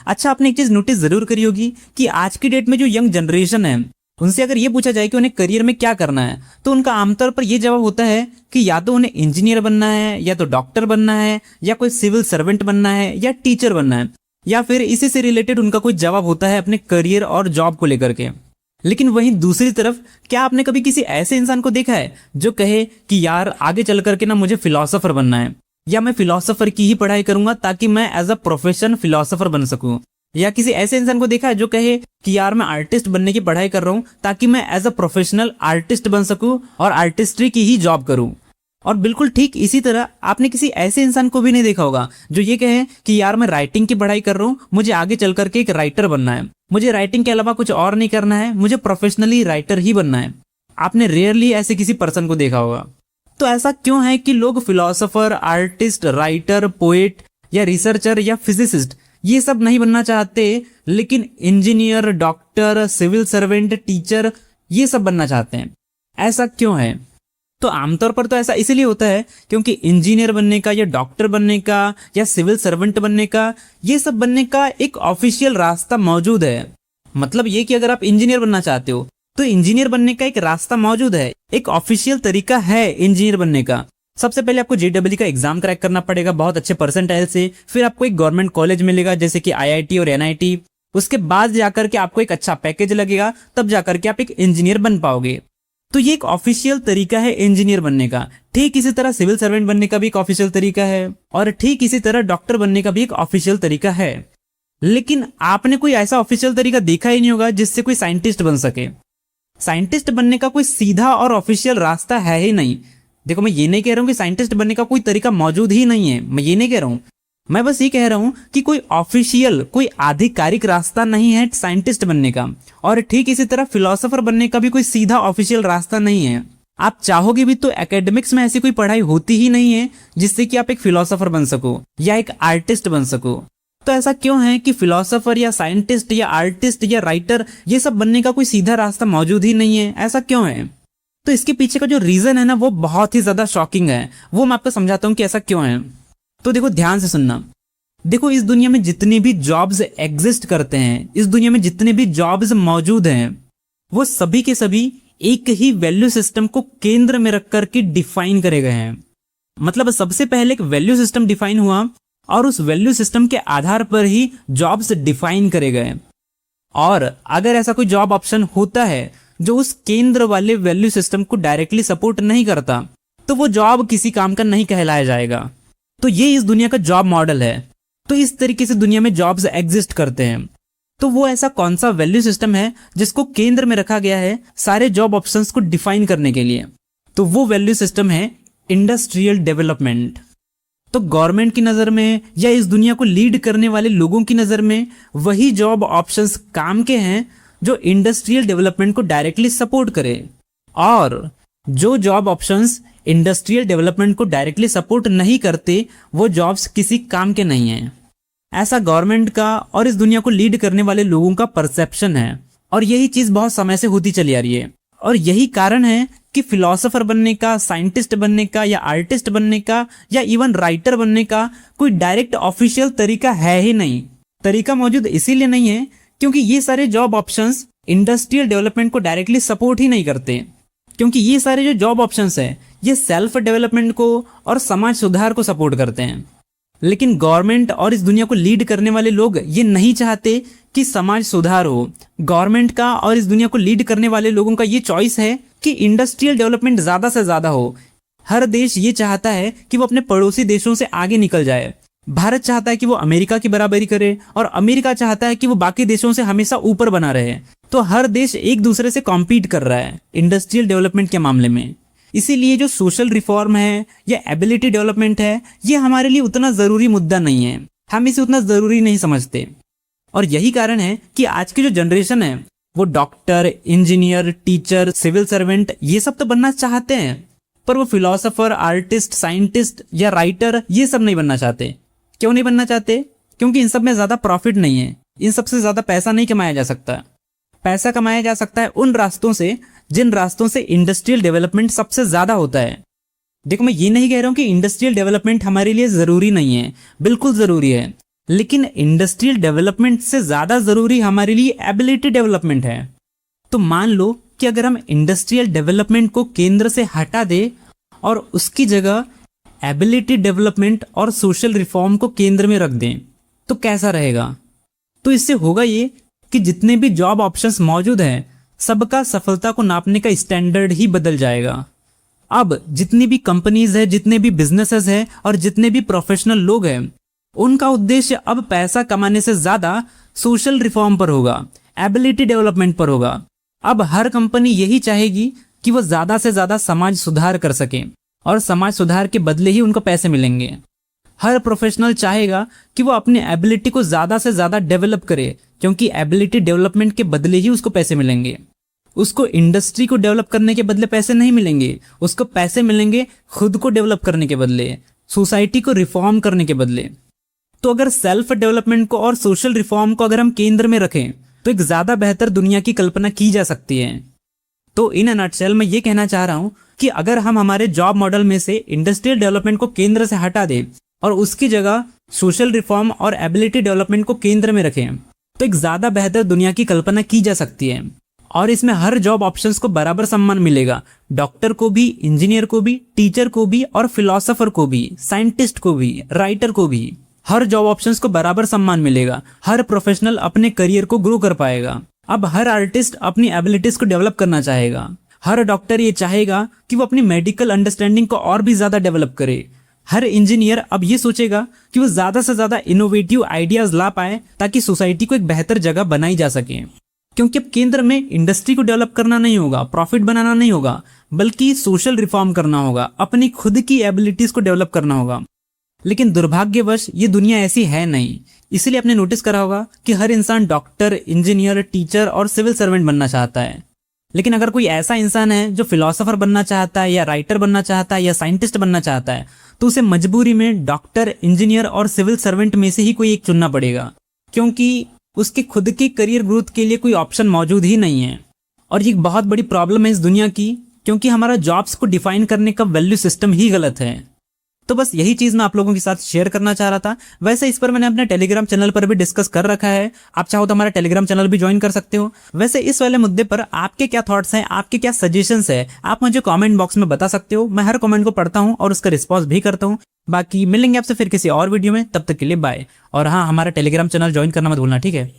अच्छा, आपने एक चीज नोटिस जरूर करी होगी कि आज की डेट में जो यंग जनरेशन है उनसे अगर ये पूछा जाए कि उन्हें करियर में क्या करना है तो उनका आमतौर पर ये जवाब होता है कि या तो उन्हें इंजीनियर बनना है, या तो डॉक्टर बनना है, या कोई सिविल सर्वेंट बनना है, या टीचर बनना है, या फिर इसी से रिलेटेड उनका कोई जवाब होता है अपने करियर और जॉब को लेकर के। लेकिन वहीं दूसरी तरफ, क्या आपने कभी किसी ऐसे इंसान को देखा है जो कहे कि यार आगे चल करके ना मुझे फिलोसोफर बनना है, या मैं फिलोसोफर की ही पढ़ाई करूंगा ताकि मैं एज अ प्रोफेशन फिलोसोफर बन सकूं? या किसी ऐसे इंसान को देखा है जो कहे कि यार मैं आर्टिस्ट बनने की पढ़ाई कर रहा हूं ताकि मैं एज अ प्रोफेशनल आर्टिस्ट बन सकूं और आर्टिस्ट्री की ही जॉब करूं? और बिल्कुल ठीक इसी तरह आपने किसी ऐसे इंसान को भी नहीं देखा होगा जो ये कहे कि यार मैं राइटिंग की पढ़ाई कर रहा हूं, मुझे आगे चल करके एक राइटर बनना है, मुझे राइटिंग के अलावा कुछ और नहीं करना है, मुझे प्रोफेशनली राइटर ही बनना है। आपने रेयरली ऐसे किसी पर्सन को देखा होगा। तो ऐसा क्यों है कि लोग फिलोसोफर, आर्टिस्ट, राइटर, पोएट या रिसर्चर या फिजिसिस्ट ये सब नहीं बनना चाहते, लेकिन engineer, doctor, civil servant, teacher ये सब बनना चाहते हैं? ऐसा क्यों है? तो आमतौर पर तो ऐसा इसीलिए होता है क्योंकि इंजीनियर बनने का या डॉक्टर बनने का या सिविल सर्वेंट बनने का, ये सब बनने का एक ऑफिशियल रास्ता मौजूद है। मतलब ये कि अगर आप इंजीनियर बनना चाहते हो तो इंजीनियर बनने का एक रास्ता मौजूद है, एक ऑफिशियल तरीका है इंजीनियर बनने का। सबसे पहले आपको जेडब्ल्यू का एग्जाम क्रैक करना पड़ेगा बहुत अच्छे परसेंटाइल से, फिर आपको एक गवर्नमेंट कॉलेज मिलेगा जैसे कि आईआईटी और एनआईटी। उसके बाद जाकर के आपको एक अच्छा पैकेज लगेगा, तब जाकर के आप एक इंजीनियर बन पाओगे। तो ये एक ऑफिशियल तरीका है इंजीनियर बनने का। ठीक इसी तरह सिविल सर्वेंट बनने का भी एक ऑफिशियल तरीका है, और ठीक इसी तरह डॉक्टर बनने का भी एक ऑफिशियल तरीका है। लेकिन आपने कोई ऐसा ऑफिशियल तरीका देखा ही नहीं होगा जिससे कोई साइंटिस्ट बन सके। साइंटिस्ट बनने का कोई सीधा और ऑफिशियल रास्ता है ही नहीं। देखो, मैं ये नहीं कह रहा हूं कि साइंटिस्ट बनने का कोई तरीका मौजूद ही नहीं है, मैं ये नहीं कह रहा हूं। मैं बस ये कह रहा हूं कि कोई ऑफिशियल, कोई आधिकारिक रास्ता नहीं है साइंटिस्ट बनने का, और ठीक इसी तरह फिलोसोफर बनने का भी कोई सीधा ऑफिशियल रास्ता नहीं है। आप चाहोगे भी तो एकेडमिक्स में ऐसी कोई पढ़ाई होती ही नहीं है जिससे कि आप एक फिलोसोफर बन सको या एक आर्टिस्ट बन सको। तो ऐसा क्यों है कि फिलोसोफर या साइंटिस्ट या आर्टिस्ट या राइटर ये सब बनने का कोई सीधा रास्ता मौजूद ही नहीं है? ऐसा क्यों है? तो इसके पीछे का जो रीजन है ना, वो बहुत ही ज्यादा शॉकिंग है। वो मैं आपको समझाता हूं कि ऐसा क्यों है। तो देखो, ध्यान से सुनना। देखो, इस दुनिया में जितनी भी जॉब्स एग्जिस्ट करते हैं, इस दुनिया में जितने भी जॉब्स मौजूद हैं, वो सभी के सभी एक ही वैल्यू सिस्टम को केंद्र में रख करके डिफाइन करे गए हैं। मतलब सबसे पहले एक वैल्यू सिस्टम डिफाइन हुआ और उस वैल्यू सिस्टम के आधार पर ही जॉब्स डिफाइन करे गए। और अगर ऐसा कोई जॉब ऑप्शन होता है जो उस केंद्र वाले वैल्यू सिस्टम को डायरेक्टली सपोर्ट नहीं करता, तो वो जॉब किसी काम का नहीं कहलाया जाएगा। तो ये इस दुनिया का जॉब मॉडल है। तो इस तरीके से दुनिया में जॉब्स एग्जिस्ट करते हैं। तो वो ऐसा कौन सा वैल्यू सिस्टम है जिसको केंद्र में रखा गया है सारे जॉब ऑप्शंस को डिफाइन करने के लिए? तो वो वैल्यू सिस्टम है इंडस्ट्रियल डेवलपमेंट। तो गवर्नमेंट की नजर में या इस दुनिया को लीड करने वाले लोगों की नजर में वही जॉब ऑप्शंस काम के हैं जो इंडस्ट्रियल डेवलपमेंट को डायरेक्टली सपोर्ट करे। और जो जॉब ऑप्शंस इंडस्ट्रियल डेवलपमेंट को डायरेक्टली सपोर्ट नहीं करते, वो जॉब्स किसी काम के नहीं हैं। ऐसा गवर्नमेंट का और इस दुनिया को लीड करने वाले लोगों का परसेप्शन है, और यही चीज बहुत समय से होती चली आ रही है। और यही कारण है कि फिलोसोफर बनने का, साइंटिस्ट बनने का, या आर्टिस्ट बनने का, या इवन राइटर बनने का कोई डायरेक्ट ऑफिशियल तरीका है ही नहीं। तरीका मौजूद इसीलिए नहीं है क्योंकि ये सारे जॉब ऑप्शंस इंडस्ट्रियल डेवलपमेंट को डायरेक्टली सपोर्ट ही नहीं करते। क्योंकि ये सारे जो जॉब ऑप्शंस है ये सेल्फ डेवलपमेंट को और समाज सुधार को सपोर्ट करते हैं। लेकिन गवर्नमेंट और इस दुनिया को लीड करने वाले लोग ये नहीं चाहते कि समाज सुधार हो। गवर्नमेंट का और इस दुनिया को लीड करने वाले लोगों का ये चॉइस है कि इंडस्ट्रियल डेवलपमेंट ज्यादा से ज्यादा हो। हर देश ये चाहता है कि वो अपने पड़ोसी देशों से आगे निकल जाए। भारत चाहता है कि वो अमेरिका की बराबरी करे, और अमेरिका चाहता है कि वो बाकी देशों से हमेशा ऊपर बना रहे। तो हर देश एक दूसरे से कॉम्पीट कर रहा है इंडस्ट्रियल डेवलपमेंट के मामले में। इसीलिए जो सोशल रिफॉर्म है या एबिलिटी डेवलपमेंट है, ये हमारे लिए उतना जरूरी मुद्दा नहीं है। हम इसे उतना जरूरी नहीं समझते। और यही कारण है कि आज की जो जनरेशन है वो doctor, engineer, teacher, civil servant ये सब तो बनना चाहते हैं, पर वो फिलोसोफर, आर्टिस्ट, साइंटिस्ट या राइटर ये सब नहीं बनना चाहते। क्यों नहीं बनना चाहते? क्योंकि इन सब में ज्यादा प्रॉफिट नहीं है। इन सब से ज्यादा पैसा नहीं कमाया जा सकता। पैसा कमाया जा सकता है उन रास्तों से जिन रास्तों से इंडस्ट्रियल डेवलपमेंट सबसे ज्यादा होता है। देखो, मैं ये नहीं कह रहा हूं कि इंडस्ट्रियल डेवलपमेंट हमारे लिए जरूरी नहीं है, बिल्कुल जरूरी है। लेकिन इंडस्ट्रियल डेवलपमेंट से ज्यादा जरूरी हमारे लिए एबिलिटी डेवलपमेंट है। तो मान लो कि अगर हम इंडस्ट्रियल डेवलपमेंट को केंद्र से हटा दे और उसकी जगह एबिलिटी डेवलपमेंट और सोशल रिफॉर्म को केंद्र में रख दें तो कैसा रहेगा? तो इससे होगा ये कि जितने भी जॉब ऑप्शंस मौजूद हैं सबका सफलता को नापने का स्टैंडर्ड ही बदल जाएगा। अब जितनी भी कंपनीज है, जितने भी बिजनेसेस है और जितने भी प्रोफेशनल लोग हैं, उनका उद्देश्य अब पैसा कमाने से ज्यादा सोशल रिफॉर्म पर होगा, एबिलिटी डेवलपमेंट पर होगा। अब हर कंपनी यही चाहेगी कि वो ज्यादा से ज्यादा समाज सुधार कर सके और समाज सुधार के बदले ही उनको पैसे मिलेंगे। हर प्रोफेशनल चाहेगा कि वो अपनी एबिलिटी को ज्यादा से ज्यादा डेवलप करे, क्योंकि एबिलिटी डेवलपमेंट के बदले ही उसको पैसे मिलेंगे। उसको इंडस्ट्री को डेवलप करने के बदले पैसे नहीं मिलेंगे, उसको पैसे मिलेंगे खुद को डेवलप करने के बदले, सोसाइटी को रिफॉर्म करने के बदले। तो अगर सेल्फ डेवलपमेंट को और सोशल रिफॉर्म को अगर हम केंद्र में रखें तो एक ज्यादा बेहतर दुनिया की कल्पना की जा सकती है। तो इन अ नटशेल मैं ये कहना चाह रहा हूं कि अगर हम हमारे जॉब मॉडल में से इंडस्ट्रियल डेवलपमेंट को केंद्र से हटा दें और उसकी जगह सोशल रिफॉर्म और एबिलिटी डेवलपमेंट को केंद्र में रखें तो एक ज्यादा बेहतर दुनिया की कल्पना की जा सकती है। और इसमें हर जॉब ऑप्शंस को बराबर सम्मान मिलेगा, डॉक्टर को भी, इंजीनियर को भी, टीचर को भी और फिलोसोफर को भी, साइंटिस्ट को भी, राइटर को भी। हर जॉब ऑप्शंस को बराबर सम्मान मिलेगा। हर प्रोफेशनल अपने करियर को ग्रो कर पाएगा। अब हर आर्टिस्ट अपनी एबिलिटीज को डेवलप करना चाहेगा। हर डॉक्टर ये चाहेगा कि वो अपनी मेडिकल अंडरस्टैंडिंग को और भी ज्यादा डेवलप करे। हर इंजीनियर अब ये सोचेगा कि वो ज्यादा से ज्यादा इनोवेटिव आइडियाज ला पाए ताकि सोसाइटी को एक बेहतर जगह बनाई जा सके। क्योंकि अब केंद्र में इंडस्ट्री को डेवलप करना नहीं होगा, प्रॉफिट बनाना नहीं होगा, बल्कि सोशल रिफॉर्म करना होगा, अपनी खुद की एबिलिटीज को डेवलप करना होगा। लेकिन दुर्भाग्यवश ये दुनिया ऐसी है नहीं। इसलिए आपने नोटिस करा होगा कि हर इंसान डॉक्टर, इंजीनियर, टीचर और सिविल सर्वेंट बनना चाहता है। लेकिन अगर कोई ऐसा इंसान है जो फिलोसोफर बनना चाहता है या राइटर बनना चाहता है या साइंटिस्ट बनना चाहता है तो उसे मजबूरी में डॉक्टर, इंजीनियर और सिविल सर्वेंट में से ही कोई एक चुनना पड़ेगा, क्योंकि उसके खुद के करियर ग्रोथ के लिए कोई ऑप्शन मौजूद ही नहीं है। और ये एक बहुत बड़ी प्रॉब्लम है इस दुनिया की, क्योंकि हमारा जॉब्स को डिफाइन करने का वैल्यू सिस्टम ही गलत है। तो बस यही चीज मैं आप लोगों के साथ शेयर करना चाह रहा था। वैसे इस पर मैंने अपने टेलीग्राम चैनल पर भी डिस्कस कर रखा है, आप चाहो तो हमारा टेलीग्राम चैनल भी ज्वाइन कर सकते हो। वैसे इस वाले मुद्दे पर आपके क्या थॉट्स हैं, आपके क्या सजेशंस है, आप मुझे कमेंट बॉक्स में बता सकते हो। मैं हर कमेंट को पढ़ता हूं और उसका रिस्पॉन्स भी करता हूं। बाकी मिलेंगे आपसे फिर किसी और वीडियो में, तब तक के लिए बाय। और हाँ, हमारा टेलीग्राम चैनल ज्वाइन करना मत भूलना, ठीक है।